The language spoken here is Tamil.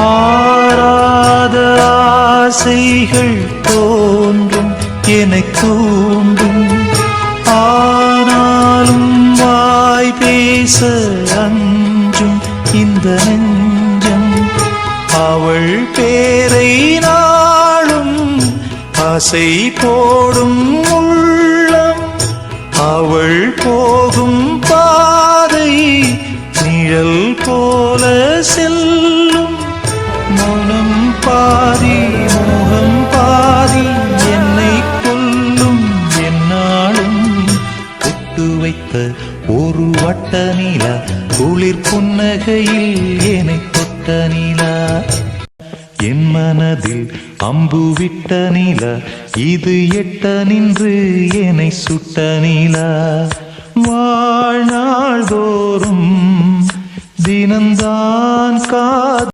ஆராத ஆசைகள் தோன்றும் எனத் தூண்டும், ஆனாலும் வாய் பேச அஞ்சும் இந்த நெஞ்சம். அவள் பேரை நாளும் ஆசை போடும் உள்ளம், அவள் போகும் பாதை நிழல் போல செல்லும். மௌனம் பாதி மோகம் பாதி என்னை கொல்லும் என்னாலும். தொட்டு வைத்த ஒரு வட்ட நிலா குளிர் புன்னகையில் என்னை தொட்ட நிலா. என் மனதில் அம்பு விட்ட நிலா இது எட்ட நின்று என்னை சுட்ட நிலா. வாழ்நாள் தோறும் தினந்தான்